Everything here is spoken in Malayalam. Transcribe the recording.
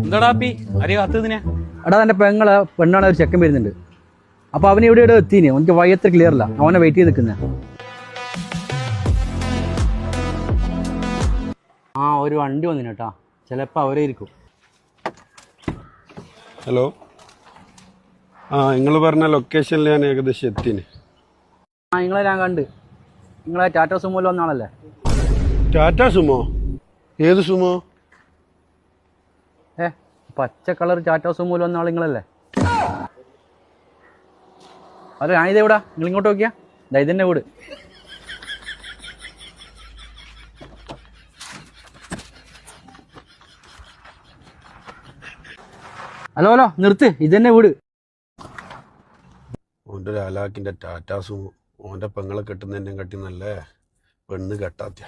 എന്താടാ അപ്പി ആരെയും കാത്തതിനെ? എടാ എൻ്റെ പെണ്ണാണ് ഒരു ചെക്കൻ വരുന്നുണ്ട്. അപ്പോൾ അവൻ ഇവിടെ എത്തീനെ. എനിക്ക് വഴി അത്ര ക്ലിയർ അല്ല. അവനെ വെയിറ്റ് ചെയ്ത് നിൽക്കുന്നത്. ആ ഒരു വണ്ടി വന്നിന് കേട്ടാ. ചിലപ്പോൾ അവരെ ഇരിക്കും. ഹലോ, നിങ്ങൾ പറഞ്ഞ ലൊക്കേഷനിൽ ഞാൻ ഏകദേശം എത്തിന്. നിങ്ങളെ ഞാൻ കണ്ട്. നിങ്ങളെ ടാറ്റ സുമോയിൽ വന്ന ആളല്ലേ? ടാറ്റ സുമോ? ഏത് സുമോ? പച്ച കളർ ടാറ്റ സുമോയിൽ വന്ന ആൾ നിങ്ങളല്ലേ? അല്ല, ഞാനിത് എവിടാ? നിങ്ങൾ ഇങ്ങോട്ട് നോക്കിയാ ഇതെന്നെ വീട്. ഹലോ ഹലോ, നിർത്ത്. ഇതെന്നെ വീട്. ഓൻ്റെ ഒരു അലാക്കിൻ്റെ ടാറ്റ സുമോ. ഓൻ്റെ പെങ്ങളെ കെട്ടുന്നതിൻ്റെ കട്ടി നല്ലേ പെണ്ണ് കെട്ടാത്ത.